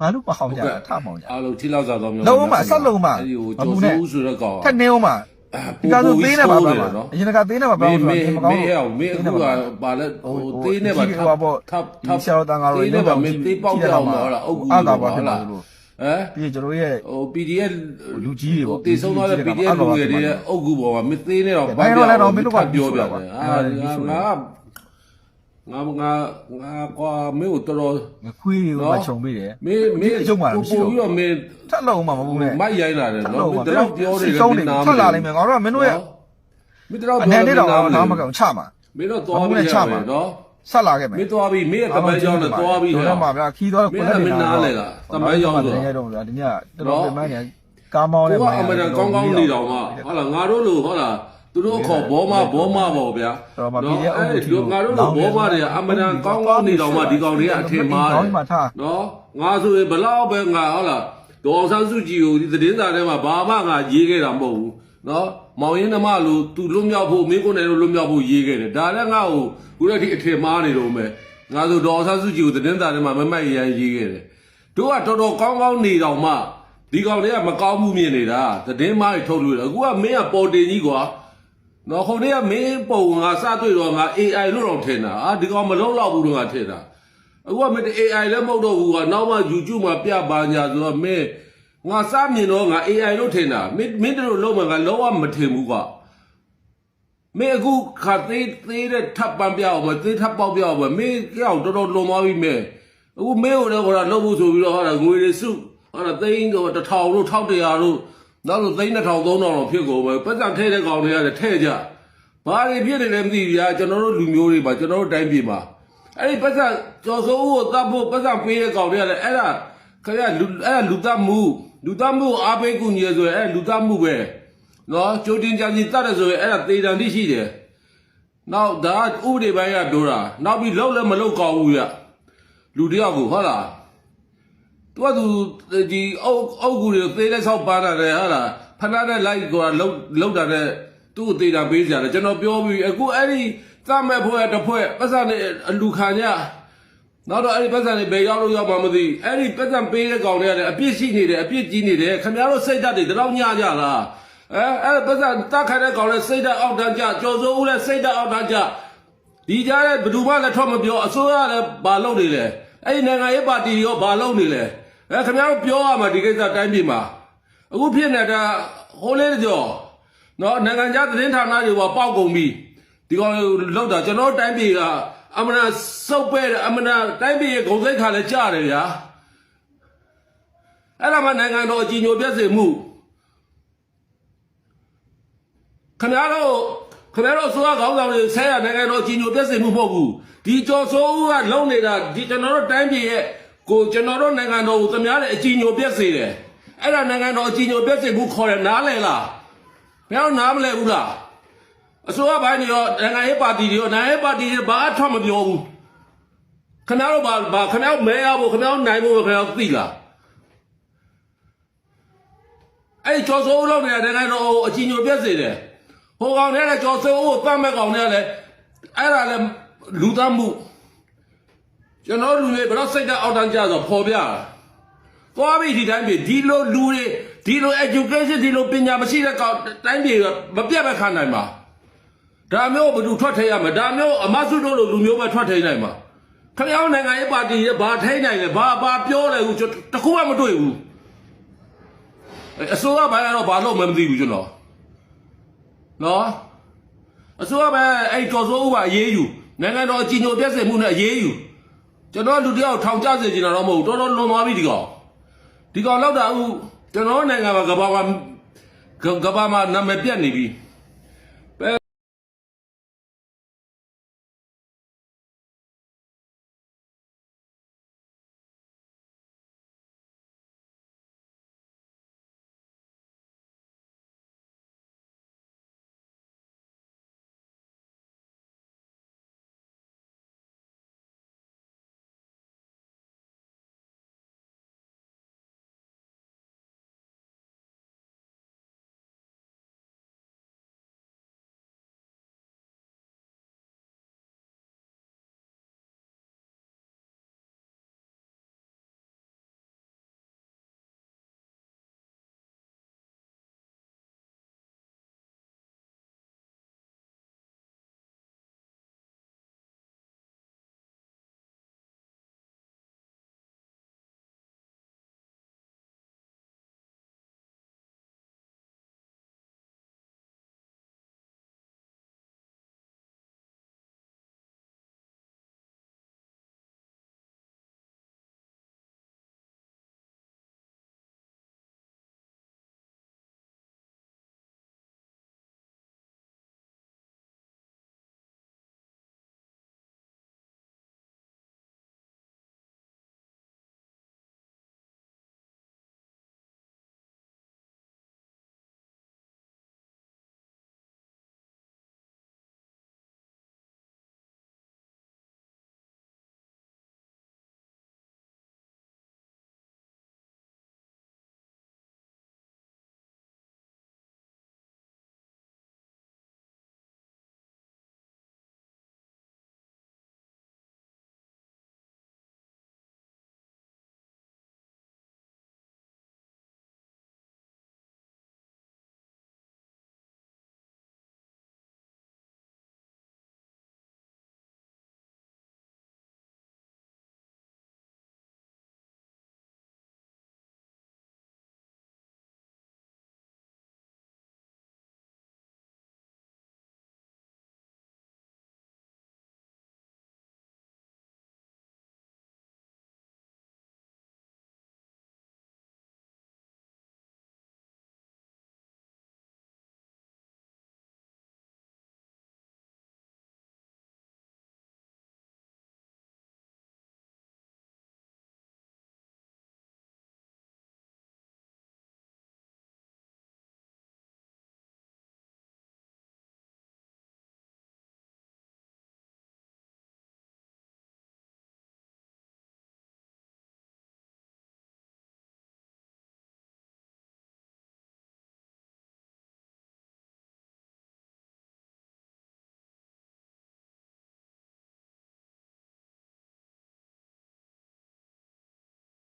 ဘာလို့ပေါ့ကြထမောင်ကြ အားလုံးထိလောက်စားတော့မျိုး လုံးမဆက်လုံးမ အဲ့ဒီကိုကျော်စိုးဆိုတဲ့ကောင် ထက်နေအောင်မဒီကဆိုသေးနေပါပါအရင်ကသေးနေပါပါဆိုတော့မကောင်းဘူး မေအခုကပါလဲဟိုသေးနေပါထပ်ဆရာတော်တန်ဃာတော် သေးနေပါမေသေးပေါက်ကြအောင်ဟုတ်လားအုတ်ကူဟုတ်လားဟမ်ပြီးကျွန်တော်ရဲ့ ဟို PDF လူကြီးတွေပေါ့ တေဆုံးသွားတဲ့ PDF လူငယ်တွေရဲ့အုတ်ကူပေါ်မှာမသေးနေတော့ဘာပြောပြတယ်ငါကွာမင်းတို့တော် ခွေးတွေကိုမခြုံပေးတယ် မင်းအကျုံမှာမရှိတော့ ပြီးတော့မင်း ထက်လုံးမှာမဟုတ်နဲ့ မိုက်ရိုင်းလာတယ်နော်မင်းတော့ပြောတယ် ထက်လာလိမ့်မယ်ငါတို့ကမင်းတို့ရဲ့ မင်းတော့ အနေနဲ့တော့နားမကောင်ချမှာ မင်းတော့သွားပြီးချမှာနော် ဆက်လာခဲ့မယ် မင်းသွားပြီးမင်းရဲ့တပန်းကြောင်းနဲ့သွားပြီး တော့မှာဗျာခီးသွားကိုလက်နေ နားလေလားတပန်းကြောင်းဆို တော့တော့ဗျာဒီညတော်တော်ပြန်မှန်းနေကားမောင်းနေ ကိုကအမတန်ကောင်းကောင်းနေတော့မှဟုတ်လားငါတို့လို့ဟုတ်လားသူတို့ခေါ်ဘောမပေါ့ဗျာတော့မှာပြည်ရဲ့အုပ်ဒီငါတို့လို့ဘောမတွေကအမတန်ကောင်းကောင်းနေတော့မှဒီကောင်တွေကအထင်မှားတယ်နော်ငါဆိုရင်ဘလောက်ပဲငါဟုတ်လားဒေါအောင်ဆန်းစုကြည်ကိုဒီသတင်းစာထဲမှာဘာမှငါရေးခဲ့တာမဟုတ်ဘူးနော်မောင်ရင်းနှမလို့သူလွတ်မြောက်ဖို့မင်းကိုနယ်လို့လွတ်မြောက်ဖို့ရေးခဲ့တယ်ဒါလည်းငါ့ကိုခုတည်းအထင်မှားနေတော့မယ်ငါဆိုဒေါအောင်ဆန်းစုကြည်ကိုသတင်းစာထဲမှာမမိုက်ရန်ရေးခဲ့တယ်တို့ကတော်တော်ကောင်းကောင်းနေတော့မှဒီကောင်တွေကမကောင်းမှုမြင်နေတာသတင်းမားတွေထုတ်လို့အခုကမင်းကပေါ်တင်ကြီးကွာနော်ခုနေ့ကမင်းပုံငါစတွေ့တော့ငါ AI လို့တော့ထင်တာဒီကောင်မလုံးတော့ဘူးလို့ငါထင်တာအခုကမင်း AI လည်းမဟုတ်တော့ဘူးကွာနောက်မှ YouTube မှာပြပါညာဆိုတော့မင်းငါစမြင်တော့ငါ AI လို့ထင်တာမင်းတို့လုံးမှငါလုံးဝမထင်ဘူးကွာမင်းအခုခါသေးတဲ့ထပ်ပန်းပြအောင်မသေးထပ်ပေါက်ပြအောင်မင်းကြောက်တော်တော်လွန်သွားပြီမင်းအခုမင်းကိုလည်းခေါ်တာလုံးဖို့ဆိုပြီးတော့ဟာငွေတွေစုဟာသိန်းတော့1000တို့1100တို့နောက်လို့သိန်း2000 3000တော့ဖြစ်ကုန်ပဲပတ်စံထဲတဲ့ကောင်တွေရတယ်ထဲကြဘာတွေဖြစ်နေလဲမသိဘူးဗျာကျွန်တော်တို့လူမျိုးတွေပါကျွန်တော်တို့တိုင်းပြည်မှာအဲ့ဒီပတ်စံကျော်စိုးဦးကိုတတ်ဖို့ပတ်စံပေးတဲ့ကောင်တွေရတယ်အဲ့ဒါခင်ဗျာလူတတ်မှုအားပေးကူညီရဆိုရင်အဲ့လူတတ်မှုပဲနော်ကြိုတင်ကြံစီတတ်တယ်ဆိုရင်အဲ့ဒါသေတံတိရှိတယ်နောက်ဒါဥပဒေပိုင်းကပြောတာနောက်ပြီးလောက်လည်းမလောက်ကောင်းဘူးဗျလူတယောက်ကိုဟုတ်လားသူဒီအုတ်ကူတွေသေးတဲ့ဆောက်ပါတာလေဟာလားဖဏတဲ့လိုက်ကွာလောက်တာတဲ့သူ့ကိုသေးတာပေးကြတယ်ကျွန်တော်ပြောပြီးအခုအဲ့ဒီသမဲ့ဖွဲ့တစ်ဖွဲ့ပတ်စံနဲ့အလူခံညနောက်တော့အဲ့ဒီပတ်စံတွေဘယ်ရောက်လို့ရောက်မှမသိအဲ့ဒီပတ်စံပေးတဲ့ကောင်တွေကလည်းအပြစ်ရှိနေတယ်အပြစ်ကြီးနေတယ်ခင်ဗျားတို့စိတ်ဓာတ်တွေတော့ညကြလားအဲ့ပတ်စံတက်ခါတဲ့ကောင်လည်းစိတ်ဓာတ်အောက်တန်းကြကြော်စိုးဦးလည်းစိတ်ဓာတ်အောက်တန်းကြဒီကြားတဲ့ဘယ်သူမှလည်းထွက်မပြောအစိုးရလည်းဘာလုပ်နေလဲအဲ့ဒီနိုင်ငံရေးပါတီရောဘာလုပ်နေလဲခင်ဗျားတို့ပြောရမှာဒီကိစ္စတိုင်းပြည်မှာအခုဖြစ်နေတာဟိုလေးကြောနော်နိုင်ငံခြားသတင်းဌာနတွေပေါက်ကုန်ပြီဒီကောင်လောက်တာကျွန်တော်တိုင်းပြည်ကအမနာစုပ်ပဲအမနာတိုင်းပြည်ရဲ့ဂုဏ်သိက္ခာလည်းကြားတယ်ဗျာအဲ့ဒါမှနိုင်ငံတော်အကြီးညိုပြည့်စုံမှုခင်ဗျားတို့ဆိုရခေါင်းဆောင်တွေဆဲရနိုင်ငံတော်အကြီးညိုပြည့်စုံမှုမဟုတ်ဘူးဒီကျော်စိုးဦးကလုံနေတာဒီကျွန်တော်တို့တိုင်းပြည်ရဲ့ကိုကျွန်တော်တို့နိုင်ငံတော်ကိုသမားတဲ့အကြီးညိုပြည့်စေတယ်အဲ့ဒါနိုင်ငံတော်အကြီးညိုပြည့်စေမှုခေါ်တယ်နားလဲလားဘယ်တော့နားမလဲဘူးလားအစိုးရဘိုင်းတွေရောနိုင်ငံရေးပါတီတွေရောနိုင်ငံရေးပါတီတွေဘာအထောက်မပြောဘူးခင်ဗျားတို့ဘာခင်ဗျားမဲရဖို့ခင်ဗျားနိုင်ဖို့ခင်ဗျားသိလားအဲ့ကျော်စိုးဦးလောက်နေတဲ့နိုင်ငံတော်အကြီးညိုပြည့်စေတယ်ဟိုကောင်နဲ့ကျော်စိုးဦးကိုတတ်မဲ့ကောင်နဲ့လည်းအဲ့ဒါလည်းလူသားမှုကျွန်တော်လူတွေဘယ်တော့စိတ်ဓာတ်အောက်တန်းကြဆိုပေါ်ပြသွားပြီဒီတိုင်းပြည်ဒီလိုလူတွေဒီလို education ဒီလိုပညာမရှိတဲ့ကောင်တိုင်းပြည်ကမပြတ်ပဲခံနိုင်မှာဒါမျိုးဘယ်သူထွက်ထိန်ရမှာဒါမျိုးအမဆုတို့လိုလူမျိုးပဲထွက်ထိန်နိုင်မှာခင်ဗျားနိုင်ငံရေးပါတီရဲ့ဘာထိန်နိုင်လဲဘာပြောလဲဘူးတခုမှမတွေ့ဘူးအစိုးရဘိုင်းကတော့ဘာလို့မှမသိဘူးကျွန်တော်နော်အစိုးရဘိုင်းအဲ့ကျော်စိုးဦးပါအေးအေးယူနိုင်ငံတော်အကြီးညိုပြည့်စုံမှုနဲ့အေးအေးယူကျွန်တော်လူတယောက်ထောင်ကျစေချင်တာတော့မဟုတ်တော်တော်လွန်သွားပြီဒီကောင်လောက်တာအခုကျွန်တော်နိုင်ငံမှာကဘာမှာနာမည်ပြတ်နေပြီ